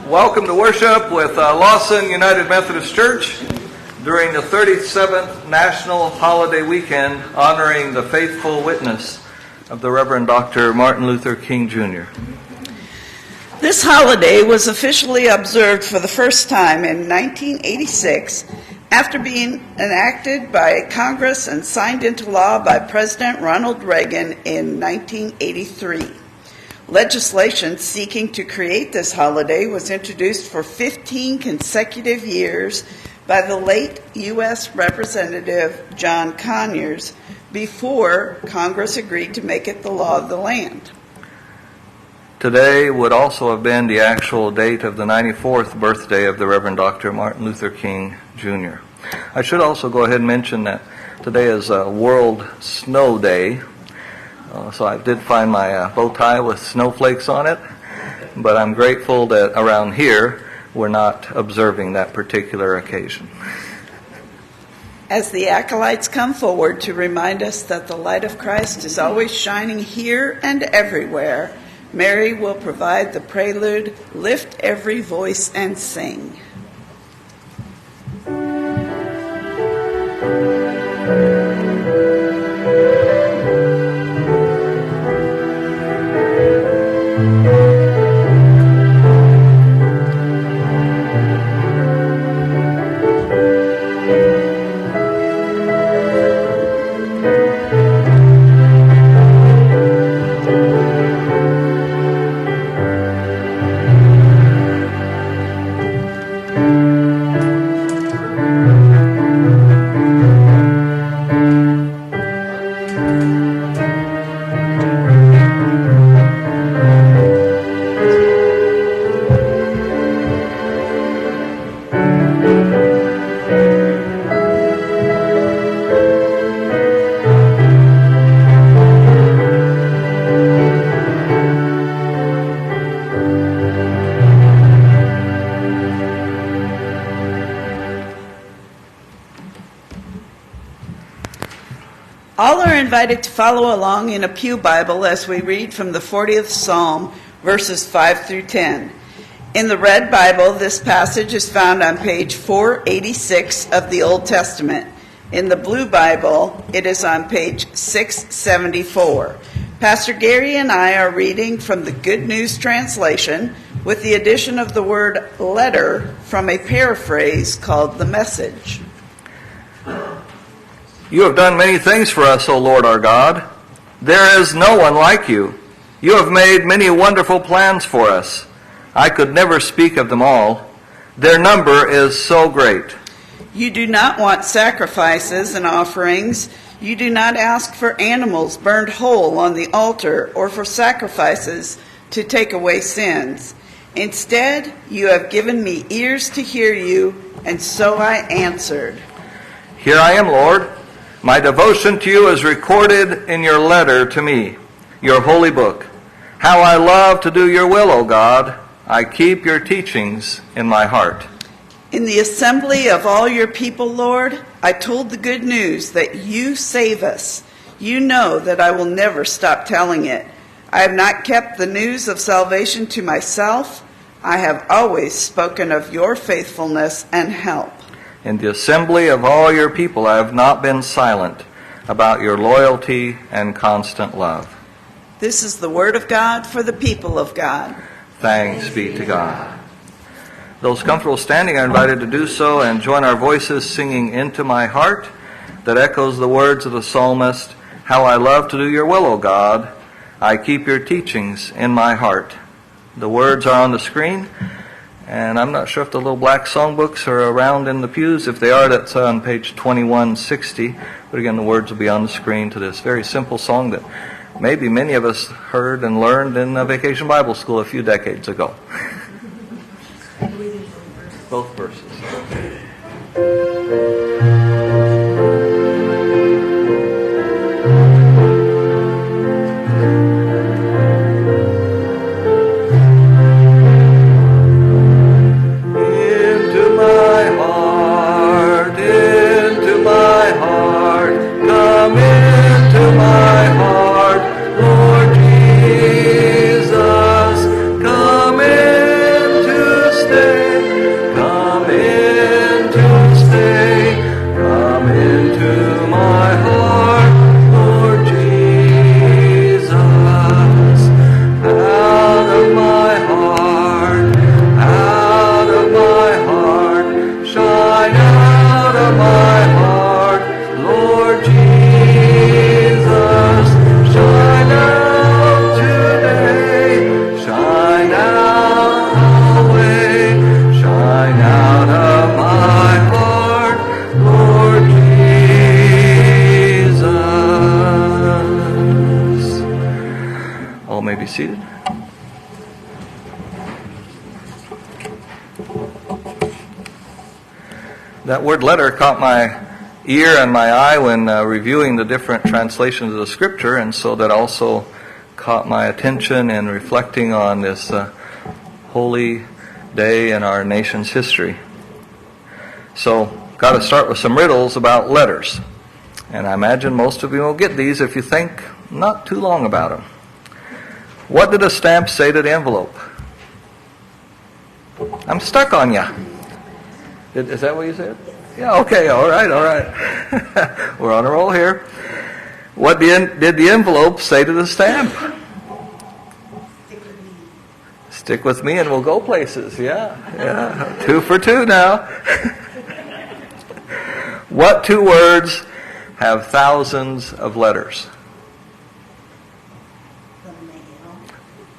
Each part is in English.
Welcome to worship with Lawson United Methodist Church during the 37th National Holiday Weekend honoring the faithful witness of the Reverend Dr. Martin Luther King Jr. This holiday was officially observed for the first time in 1986 after being enacted by Congress and signed into law by President Ronald Reagan in 1983. Legislation seeking to create this holiday was introduced for 15 consecutive years by the late U.S. Representative John Conyers before Congress agreed to make it the law of the land. Today would also have been the actual date of the 94th birthday of the Reverend Dr. Martin Luther King Jr. I should also go ahead and mention that today is World Snow Day. So I did find my bow tie with snowflakes on it, but I'm grateful that around here we're not observing that particular occasion. As the acolytes come forward to remind us that the light of Christ is always shining here and everywhere, Mary will provide the prelude, "Lift Every Voice and Sing." All are invited to follow along in a pew Bible as we read from the 40th Psalm, verses 5 through 10. In the Red Bible, this passage is found on page 486 of the Old Testament. In the Blue Bible, it is on page 674. Pastor Gary and I are reading from the Good News Translation with the addition of the word letter from a paraphrase called The Message. You have done many things for us, O Lord our God. There is no one like you. You have made many wonderful plans for us. I could never speak of them all. Their number is so great. You do not want sacrifices and offerings. You do not ask for animals burned whole on the altar or for sacrifices to take away sins. Instead, you have given me ears to hear you, and so I answered. Here I am, Lord. My devotion to you is recorded in your letter to me, your holy book. How I love to do your will, O God. I keep your teachings in my heart. In the assembly of all your people, Lord, I told the good news that you save us. You know that I will never stop telling it. I have not kept the news of salvation to myself. I have always spoken of your faithfulness and help. In the assembly of all your people, I have not been silent about your loyalty and constant love. This is the word of God for the people of God. Thanks be to God. Those comfortable standing are invited to do so and join our voices singing Into My Heart that echoes the words of the psalmist, How I love to do your will, O God. I keep your teachings in my heart. The words are on the screen. And I'm not sure if the little black songbooks are around in the pews. If they are, that's on page 2160. But again, the words will be on the screen to this very simple song that maybe many of us heard and learned in Vacation Bible School a few decades ago. Both verses. Come into That word letter caught my ear and my eye when reviewing the different translations of the Scripture, and so that also caught my attention in reflecting on this holy day in our nation's history. So, got to start with some riddles about letters. And I imagine most of you will get these if you think not too long about them. What did a stamp say to the envelope? I'm stuck on you. Is that what you said? Yeah, okay, all right. We're on a roll here. What did the envelope say to the stamp? Stick with me and we'll go places. Yeah. 2 for 2 now. What 2 words have thousands of letters?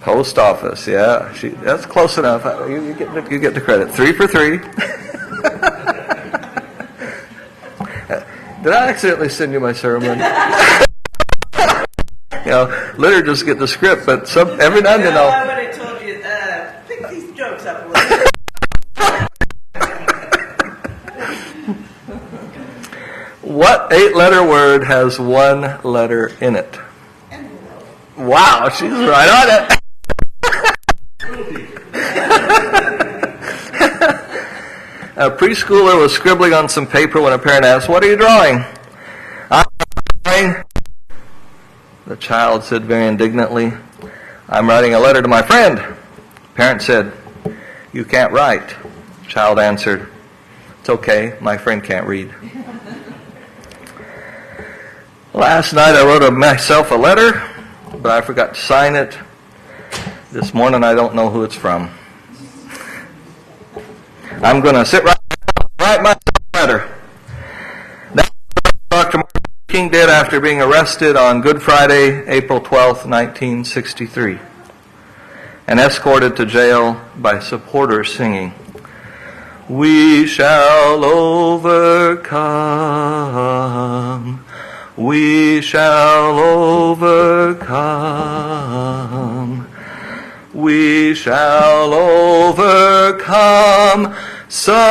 Post office, yeah. That's close enough. You get the credit. 3 for 3. Did I accidentally send you my sermon? Liturgists get the script, but every now and then I would have told you, pick these jokes up a little bit. What 8-letter word has 1 letter in it? Wow, she's right on it. A preschooler was scribbling on some paper when a parent asked, "What are you drawing?" "I'm drawing," the child said very indignantly, "I'm writing a letter to my friend." Parent said, "You can't write." Child answered, "It's okay, my friend can't read." Last night I wrote myself a letter, but I forgot to sign it. This morning I don't know who it's from. I'm going to sit right now and write myself a letter. That's what Dr. Martin Luther King did after being arrested on Good Friday, April 12, 1963, and escorted to jail by supporters singing, "We shall overcome. We shall overcome. We shall overcome someday.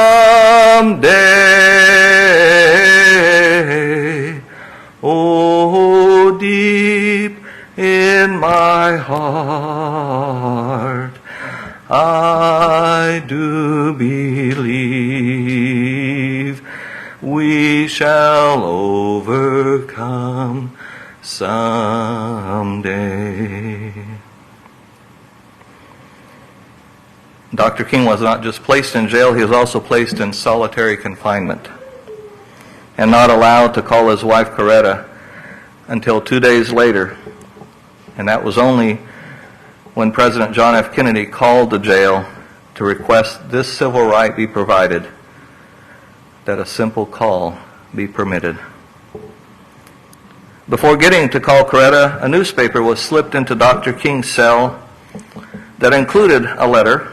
Oh, deep in my heart, I do believe we shall overcome someday." Dr. King was not just placed in jail, he was also placed in solitary confinement and not allowed to call his wife Coretta until 2 days later. And that was only when President John F. Kennedy called the jail to request this civil right be provided, that a simple call be permitted. Before getting to call Coretta, a newspaper was slipped into Dr. King's cell that included a letter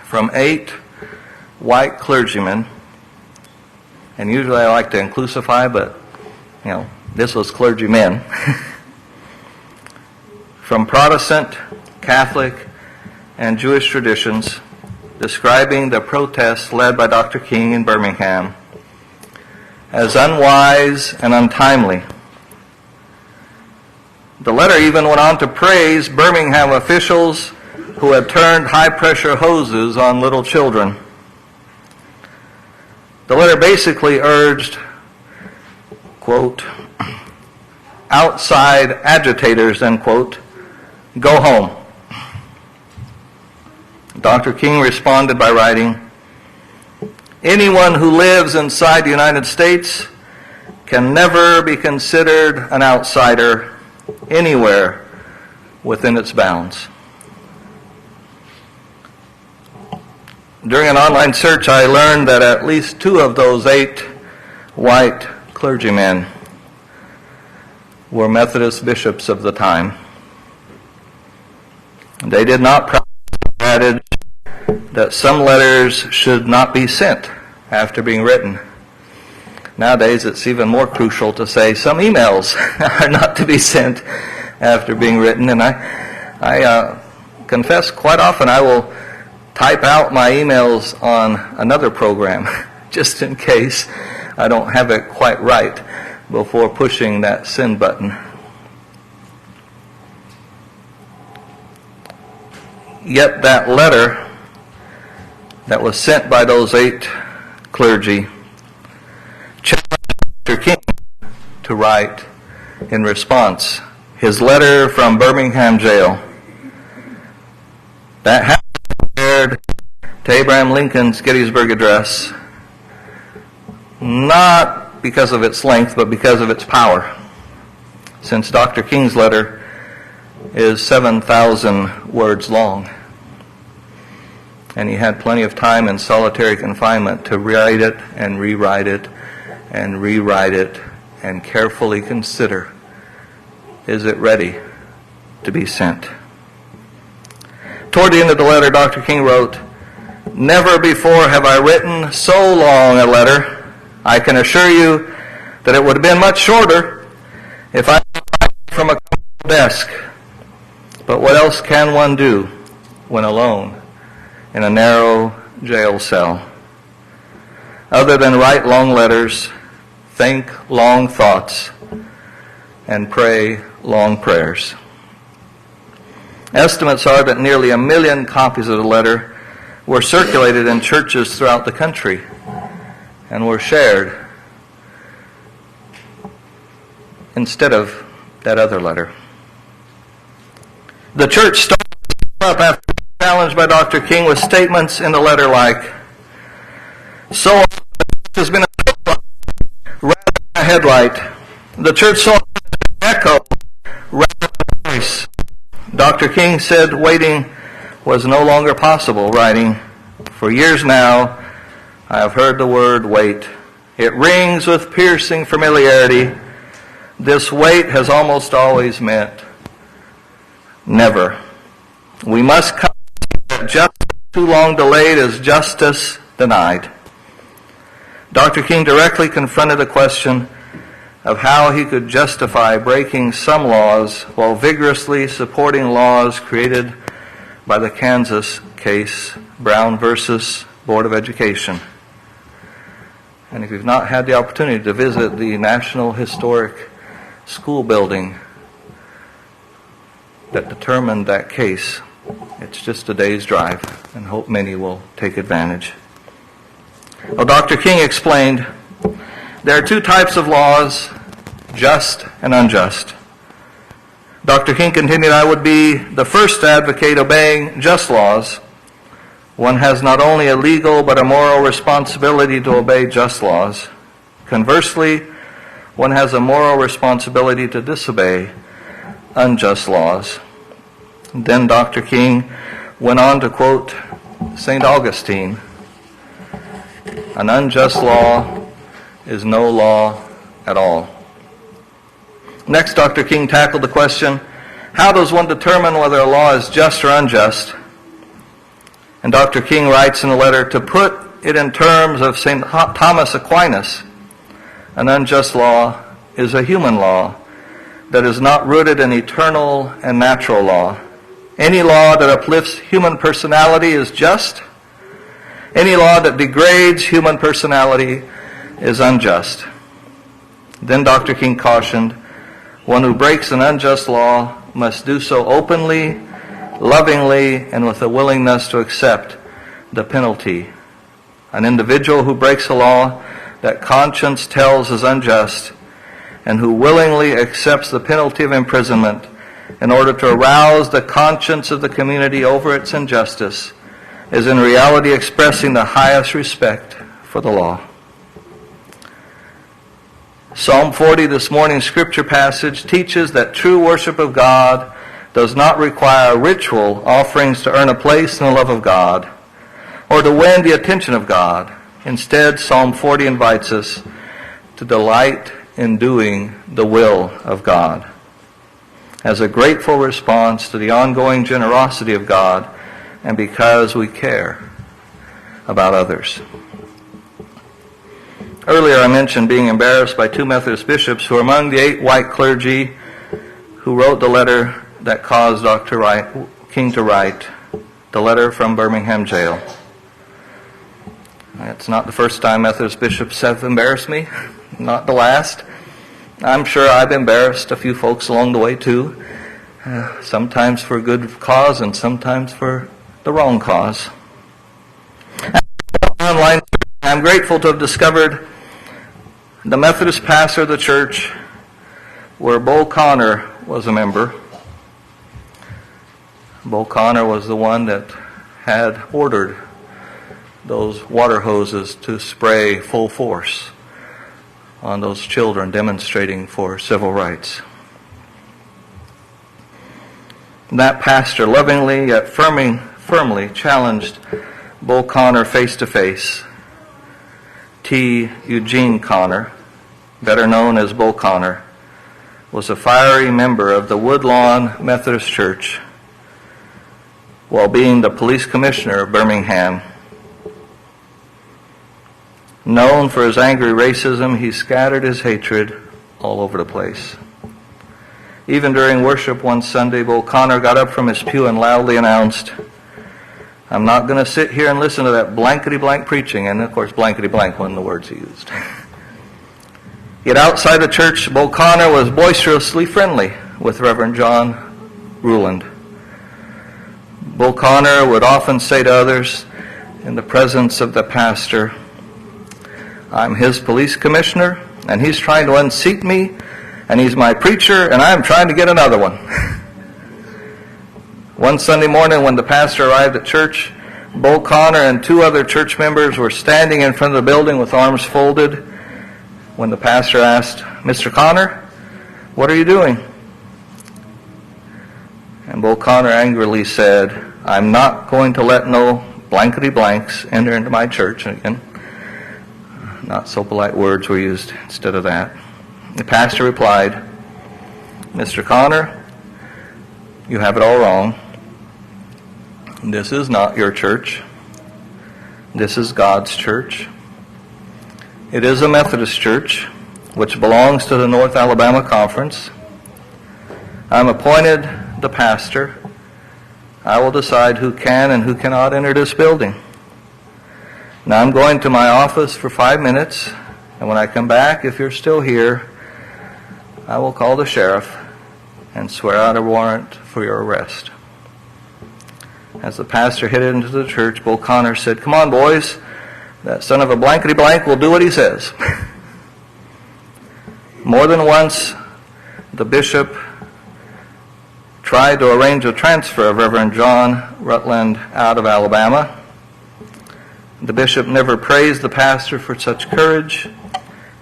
from 8 white clergymen, and usually I like to inclusify, but this was clergymen, from Protestant, Catholic, and Jewish traditions, describing the protests led by Dr. King in Birmingham as unwise and untimely. The letter even went on to praise Birmingham officials who had turned high-pressure hoses on little children. The letter basically urged, quote, "outside agitators," end quote, "go home." Dr. King responded by writing, "Anyone who lives inside the United States can never be considered an outsider anywhere within its bounds." During an online search, I learned that at least 2 of those 8 white clergymen were Methodist bishops of the time. They did not practice the adage that some letters should not be sent after being written. Nowadays, it's even more crucial to say some emails are not to be sent after being written. And I confess quite often I will type out my emails on another program, just in case I don't have it quite right before pushing that send button. Yet that letter that was sent by those 8 clergy challenged Dr. King to write in response. His letter from Birmingham jail that had compared to Abraham Lincoln's Gettysburg Address, not because of its length, but because of its power, since Dr. King's letter is 7,000 words long. And he had plenty of time in solitary confinement to write it and rewrite it and rewrite it and carefully consider, is it ready to be sent? Toward the end of the letter, Dr. King wrote, "Never before have I written so long a letter. I can assure you that it would have been much shorter if I had written from a comfortable desk. But what else can one do when alone in a narrow jail cell, other than write long letters, think long thoughts, and pray long prayers?" Estimates are that nearly 1 million copies of the letter were circulated in churches throughout the country and were shared instead of that other letter. The church started up after being challenged by Dr. King with statements in the letter like, "So often the church has been a spotlight rather than a headlight. The church so often has been an echo rather than a voice." Dr. King said waiting was no longer possible, writing, "For years now, I have heard the word wait. It rings with piercing familiarity. This wait has almost always meant never. We must come that justice too long delayed is justice denied." Dr. King directly confronted the question of how he could justify breaking some laws while vigorously supporting laws created by the Kansas case, Brown versus Board of Education. And if you've not had the opportunity to visit the National Historic School building that determined that case, it's just a day's drive, and hope many will take advantage. Well, Dr. King explained, there are 2 types of laws, just and unjust. Dr. King continued, "I would be the first to advocate obeying just laws. One has not only a legal but a moral responsibility to obey just laws. Conversely, one has a moral responsibility to disobey unjust laws." Then Dr. King went on to quote St. Augustine, "An unjust law is no law at all." Next, Dr. King tackled the question, how does one determine whether a law is just or unjust? And Dr. King writes in a letter, to put it in terms of St. Thomas Aquinas, an unjust law is a human law that is not rooted in eternal and natural law. Any law that uplifts human personality is just. Any law that degrades human personality is unjust. Then Dr. King cautioned, one who breaks an unjust law must do so openly, lovingly, and with a willingness to accept the penalty. An individual who breaks a law that conscience tells is unjust and who willingly accepts the penalty of imprisonment in order to arouse the conscience of the community over its injustice is in reality expressing the highest respect for the law. Psalm 40, this morning's scripture passage, teaches that true worship of God does not require ritual offerings to earn a place in the love of God or to win the attention of God. Instead, Psalm 40 invites us to delight in doing the will of God as a grateful response to the ongoing generosity of God and because we care about others. Earlier I mentioned being embarrassed by 2 Methodist bishops who are among the 8 white clergy who wrote the letter that caused Dr. King to write, the letter from Birmingham jail. It's not the first time Methodist bishops have embarrassed me, not the last. I'm sure I've embarrassed a few folks along the way too, sometimes for a good cause and sometimes for the wrong cause. Online, I'm grateful to have discovered the Methodist pastor of the church where Bull Connor was a member. Bull Connor was the one that had ordered those water hoses to spray full force on those children demonstrating for civil rights. That pastor lovingly yet firmly challenged Bull Connor face to face. T. Eugene Connor, better known as Bull Connor, was a fiery member of the Woodlawn Methodist Church while being the police commissioner of Birmingham. Known for his angry racism, he scattered his hatred all over the place. Even during worship one Sunday, Bull Connor got up from his pew and loudly announced, "I'm not going to sit here and listen to that blankety-blank preaching." And of course, blankety-blank wasn't the words he used. Yet outside the church, Bull Connor was boisterously friendly with Reverend John Ruland. Bull Connor would often say to others in the presence of the pastor, "I'm his police commissioner, and he's trying to unseat me, and he's my preacher, and I'm trying to get another one." One Sunday morning when the pastor arrived at church, Bull Connor and two other church members were standing in front of the building with arms folded when the pastor asked, "Mr. Connor, what are you doing?" And Bull Connor angrily said, "I'm not going to let no blankety-blanks enter into my church." And again, not so polite words were used instead of that. The pastor replied, "Mr. Connor, you have it all wrong. This is not your church. This is God's church. It is a Methodist church, which belongs to the North Alabama Conference. I'm appointed the pastor. I will decide who can and who cannot enter this building. Now I'm going to my office for 5 minutes, and when I come back, if you're still here, I will call the sheriff and swear out a warrant for your arrest." As the pastor headed into the church, Bull Connor said, "Come on, boys. That son of a blankety-blank will do what he says." More than once, the bishop tried to arrange a transfer of Reverend John Rutland out of Alabama. The bishop never praised the pastor for such courage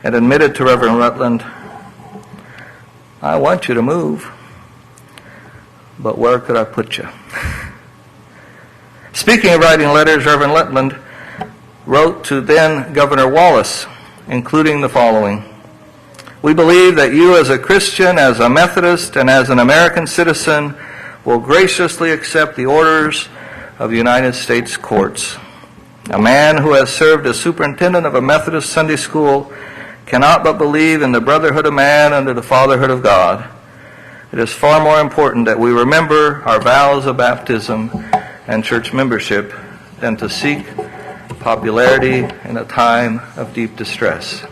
and admitted to Reverend Rutland, "I want you to move, but where could I put you?" Speaking of writing letters, Reverend Rutland wrote to then Governor Wallace, including the following: "We believe that you as a Christian, as a Methodist, and as an American citizen will graciously accept the orders of the United States courts. A man who has served as superintendent of a Methodist Sunday school cannot but believe in the brotherhood of man under the fatherhood of God. It is far more important that we remember our vows of baptism and church membership than to seek popularity in a time of deep distress."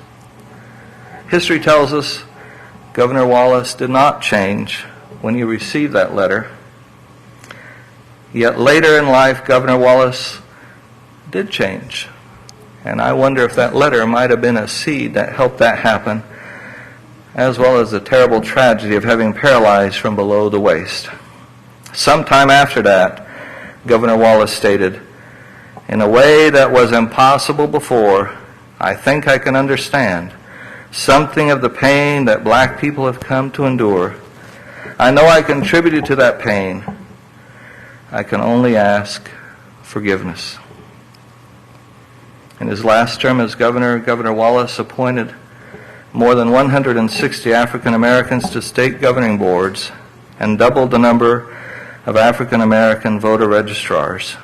History tells us Governor Wallace did not change when he received that letter. Yet later in life, Governor Wallace did change. And I wonder if that letter might have been a seed that helped that happen, as well as the terrible tragedy of having paralyzed from below the waist. Sometime after that, Governor Wallace stated, "In a way that was impossible before, I think I can understand something of the pain that black people have come to endure. I know I contributed to that pain. I can only ask forgiveness." In his last term as governor, Governor Wallace appointed more than 160 African Americans to state governing boards and doubled the number of African American voter registrars.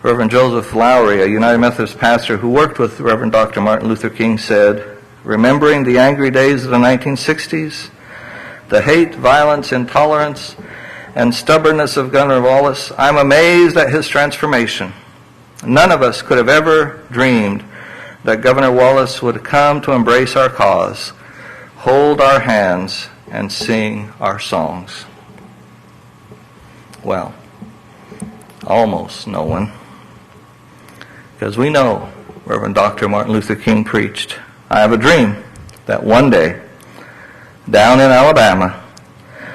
Reverend Joseph Lowry, a United Methodist pastor who worked with Reverend Dr. Martin Luther King, said, "Remembering the angry days of the 1960s, the hate, violence, intolerance, and stubbornness of Governor Wallace, I'm amazed at his transformation. None of us could have ever dreamed that Governor Wallace would come to embrace our cause, hold our hands, and sing our songs. Well, almost no one. Because we know Reverend Dr. Martin Luther King preached, I have a dream that one day, down in Alabama,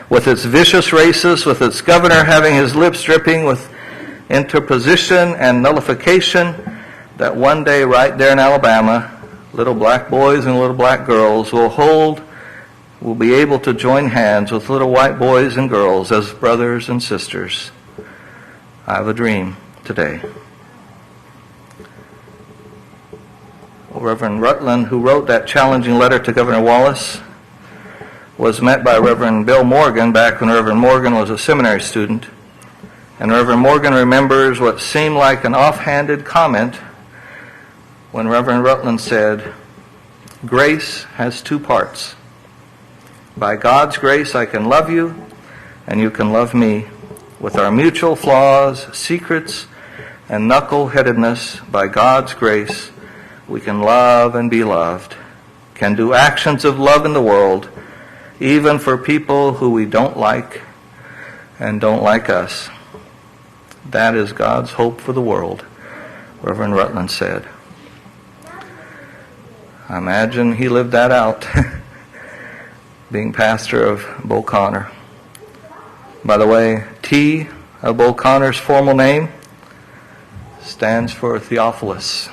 with its vicious racists, with its governor having his lips dripping with interposition and nullification, that one day right there in Alabama, little black boys and little black girls will be able to join hands with little white boys and girls as brothers and sisters. I have a dream today. Reverend Rutland, who wrote that challenging letter to Governor Wallace, was met by Reverend Bill Morgan back when Reverend Morgan was a seminary student. And Reverend Morgan remembers what seemed like an offhanded comment when Reverend Rutland said, grace has two parts. By God's grace I can love you, and you can love me. With our mutual flaws, secrets, and knuckle-headedness, by God's grace, we can love and be loved, can do actions of love in the world, even for people who we don't like and don't like us. That is God's hope for the world, Reverend Rutland said. I imagine he lived that out, being pastor of Bull Connor. By the way, T of Bull Connor's formal name stands for Theophilus.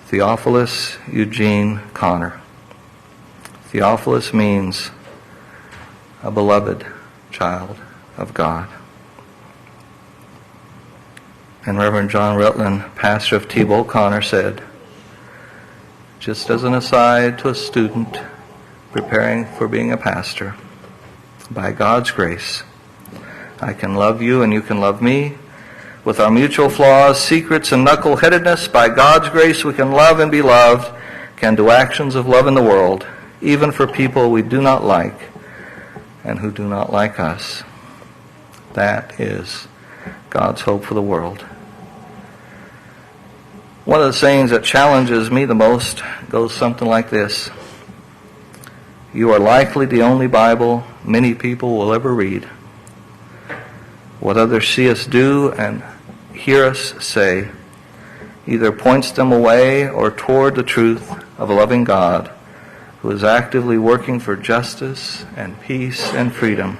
Theophilus Eugene Connor. Theophilus means a beloved child of God. And Reverend John Rutland, pastor of T. Bull Connor, said, just as an aside to a student preparing for being a pastor, by God's grace, I can love you and you can love me. With our mutual flaws, secrets, and knuckle-headedness, by God's grace we can love and be loved, can do actions of love in the world, even for people we do not like and who do not like us. That is God's hope for the world. One of the sayings that challenges me the most goes something like this. You are likely the only Bible many people will ever read. What others see us do and hear us say either points them away or toward the truth of a loving God who is actively working for justice and peace and freedom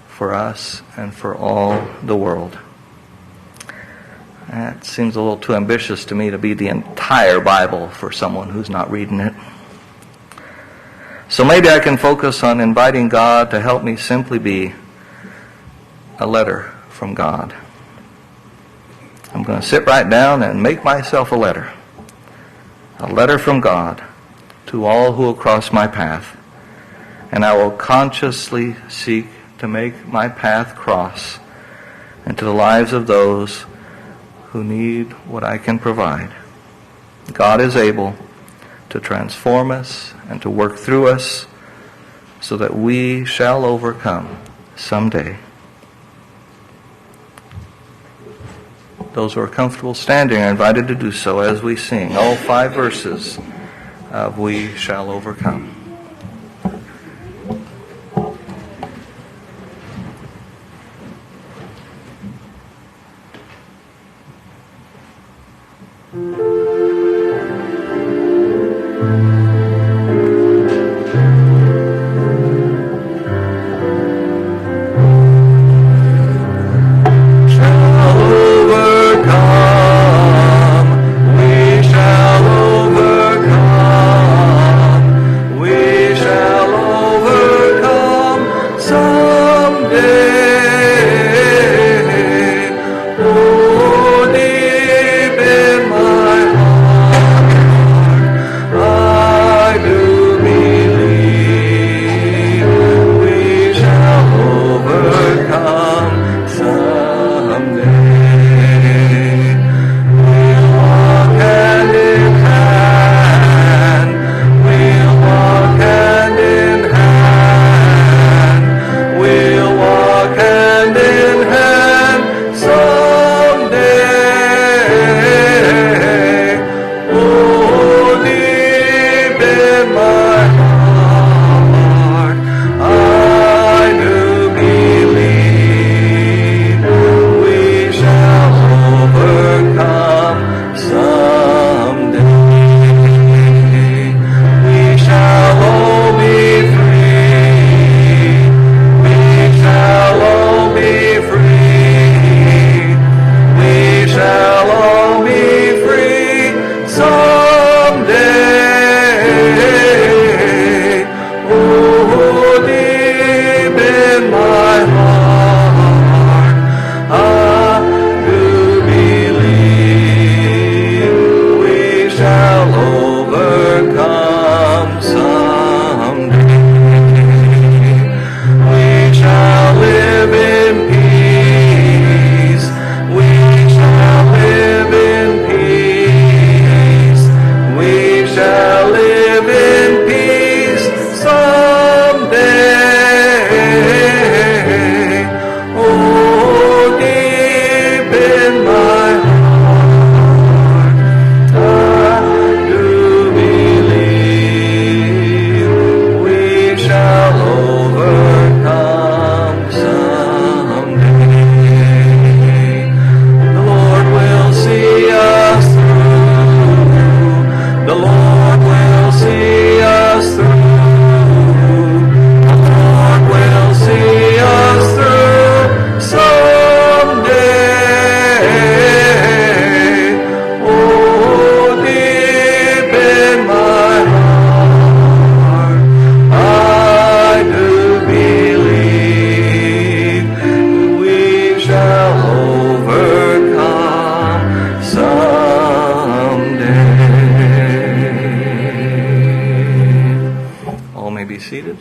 for us and for all the world. That seems a little too ambitious to me to be the entire Bible for someone who's not reading it. So maybe I can focus on inviting God to help me simply be a letter from God. I'm going to sit right down and make myself a letter from God to all who will cross my path. And I will consciously seek to make my path cross into the lives of those who need what I can provide. God is able to transform us and to work through us so that we shall overcome someday. Those who are comfortable standing are invited to do so as we sing all 5 verses of We Shall Overcome. Oh, deep in my in my heart. I do believe we shall overcome someday. The Lord will see us through. The Lord will see us through. The Lord will see us through someday. Oh, deep in my heart, I do believe we shall overcome someday. All may be seated.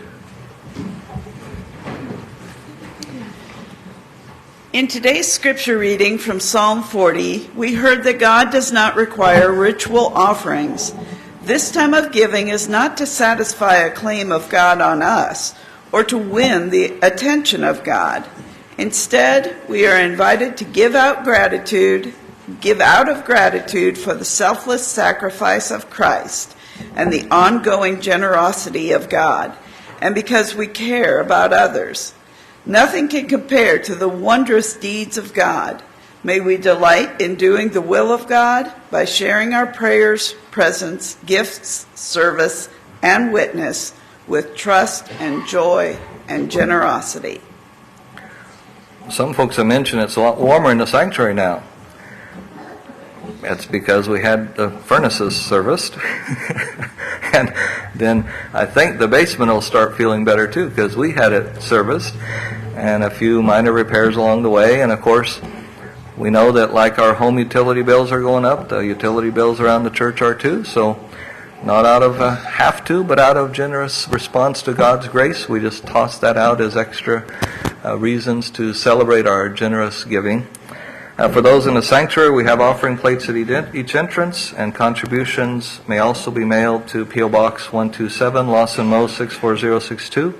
In today's scripture reading from Psalm 40, we heard that God does not require ritual offerings. This time of giving is not to satisfy a claim of God on us or to win the attention of God. Instead, we are invited to give out of gratitude for the selfless sacrifice of Christ and the ongoing generosity of God, and because we care about others. Nothing can compare to the wondrous deeds of God. May we delight in doing the will of God by sharing our prayers, presence, gifts, service, and witness with trust and joy and generosity. Some folks have mentioned it's a lot warmer in the sanctuary now. That's because we had the furnaces serviced. And then I think the basement will start feeling better too, because we had it serviced and a few minor repairs along the way. And of course, we know that like our home utility bills are going up, the utility bills around the church are too. So not out of have to, but out of generous response to God's grace, we just toss that out as extra reasons to celebrate our generous giving. For those in the sanctuary, we have offering plates at each entrance, and contributions may also be mailed to P.O. Box 127, Lawson Mo 64062.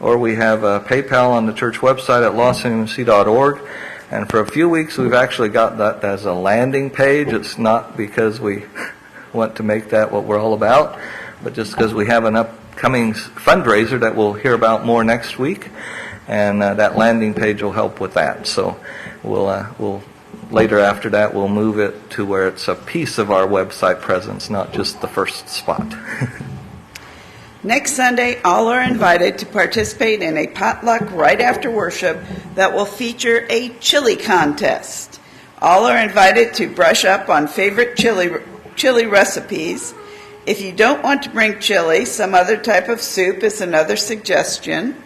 Or we have PayPal on the church website at lawsonmc.org. And for a few weeks, we've actually got that as a landing page. It's not because we want to make that what we're all about, but just because we have an upcoming fundraiser that we'll hear about more next week. And that landing page will help with that. So we'll later after that we'll move it to where it's a piece of our website presence, not just the first spot. Next Sunday, all are invited to participate in a potluck right after worship that will feature a chili contest. All are invited to brush up on favorite chili recipes. If you don't want to bring chili, some other type of soup is another suggestion.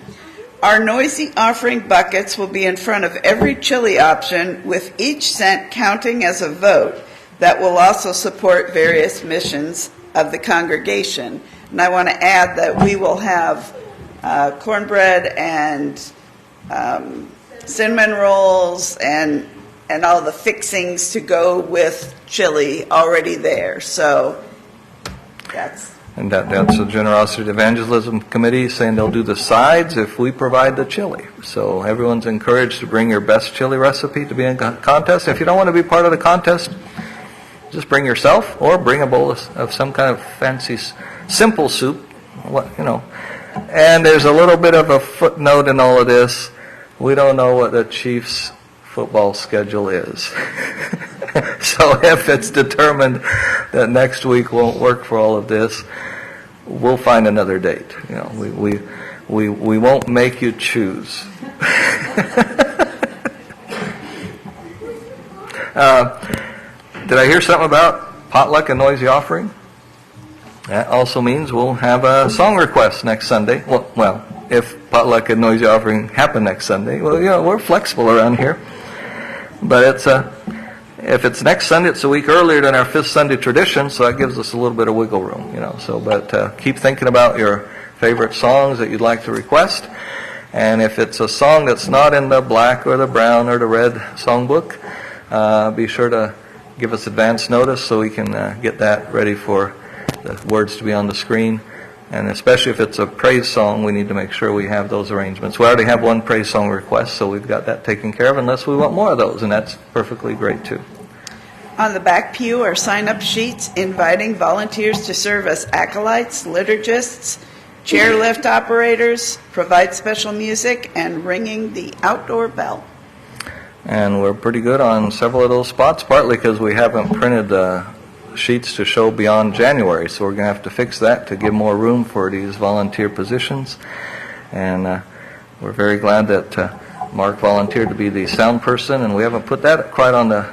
Our noisy offering buckets will be in front of every chili option, with each cent counting as a vote that will also support various missions of the congregation. And I want to add that we will have cornbread and cinnamon rolls and all the fixings to go with chili already there. So that's... And that's the Generosity Evangelism Committee saying they'll do the sides if we provide the chili. So everyone's encouraged to bring your best chili recipe to be in a contest. If you don't want to be part of the contest, just bring yourself or bring a bowl of some kind of fancy, simple soup. And there's a little bit of a footnote in all of this. We don't know what the Chiefs' football schedule is. So if it's determined that next week won't work for all of this, we'll find another date. We won't make you choose. Did I hear something about potluck and noisy offering? That also means we'll have a song request next Sunday. Well, if potluck and noisy offering happen next Sunday, we're flexible around here. But if it's next Sunday, it's a week earlier than our fifth Sunday tradition, so that gives us a little bit of wiggle room, But keep thinking about your favorite songs that you'd like to request. And if it's a song that's not in the black or the brown or the red songbook, be sure to give us advance notice so we can get that ready for the words to be on the screen And especially if it's a praise song, we need to make sure we have those arrangements. We already have one praise song request, so we've got that taken care of, unless we want more of those, and that's perfectly great too. On the back pew are sign-up sheets inviting volunteers to serve as acolytes, liturgists, chairlift operators, provide special music, and ringing the outdoor bell. And we're pretty good on several of those spots, partly because we haven't printed the sheets to show beyond January, so we're going to have to fix that to give more room for these volunteer positions. And we're very glad that Mark volunteered to be the sound person, and we haven't put that quite on the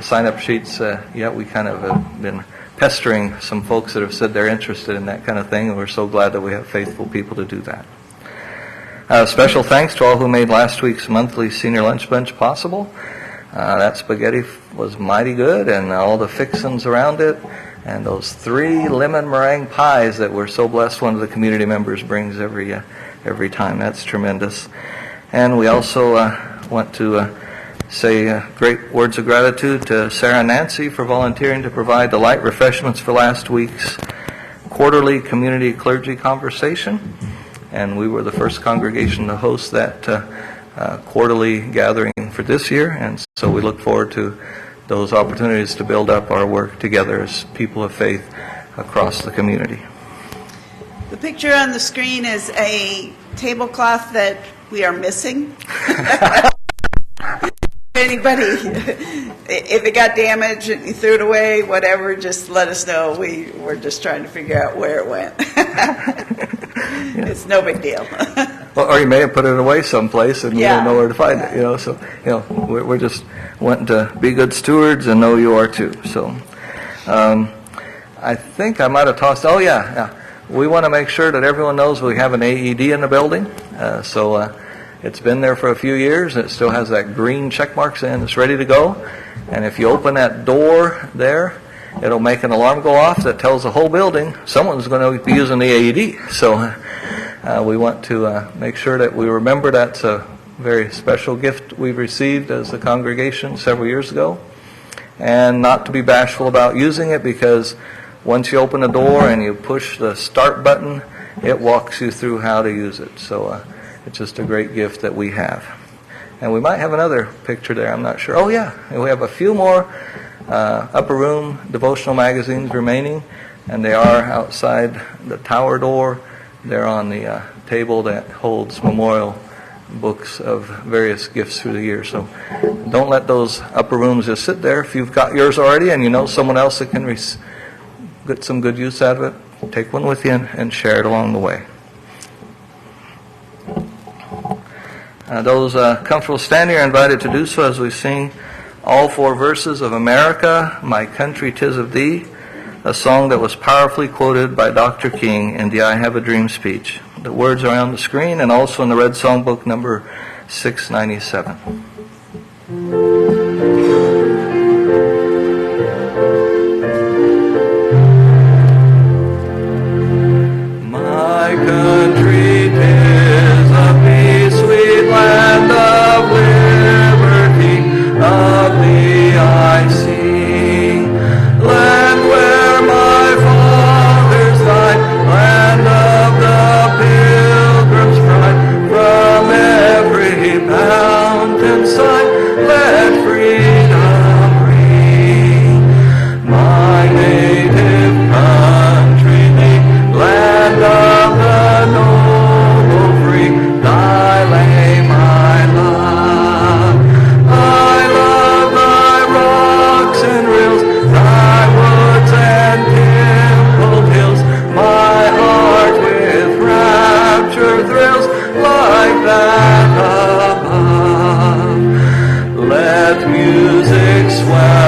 sign-up sheets yet. We kind of have been pestering some folks that have said they're interested in that kind of thing, and we're so glad that we have faithful people to do that. Special thanks to all who made last week's monthly senior lunch bunch possible. That spaghetti was mighty good, and all the fixins around it, and those 3 lemon meringue pies that we're so blessed one of the community members brings every time. That's tremendous. And we also want to say great words of gratitude to Sarah and Nancy for volunteering to provide the light refreshments for last week's quarterly community clergy conversation. And we were the first congregation to host that quarterly gathering for this year, and so we look forward to those opportunities to build up our work together as people of faith across the community. The picture on the screen is a tablecloth that we are missing. Anybody, if it got damaged and you threw it away, whatever, just let us know. We're just trying to figure out where it went. It's no big deal. Well, or you may have put it away someplace and you Yeah. don't know where to find it. So we're just wanting to be good stewards and know you are too. So I think I might have tossed. Oh yeah. We want to make sure that everyone knows we have an AED in the building. So it's been there for a few years, and it still has that green check mark saying it's ready to go. And if you open that door there, it'll make an alarm go off that tells the whole building someone's going to be using the AED. So we want to make sure that we remember that's a very special gift we've received as a congregation several years ago, and not to be bashful about using it, because once you open the door and you push the start button, it walks you through how to use it. So it's just a great gift that we have. And we might have another picture there, I'm not sure. Oh yeah, and we have a few more upper room devotional magazines remaining, and they are outside the tower door. They're on the table that holds memorial books of various gifts through the year. So don't let those upper rooms just sit there. If you've got yours already and you know someone else that can get some good use out of it, take one with you and share it along the way. Those comfortable standing are invited to do so as we sing all 4 verses of America, My Country 'Tis of Thee, a song that was powerfully quoted by Dr. King in the I Have a Dream speech. The words are on the screen and also in the Red Songbook number 697. My country 'tis of thee, sweet land of liberty, of thee I sing. Land where my fathers died, land of the pilgrim's pride, from every mountain side, let freedom ring. My native country, thee, land of the noble free, thy lame I love. I love thy rocks and rills, thy woods and dimpled hills. My heart with rapture thrills like that above. Let music swell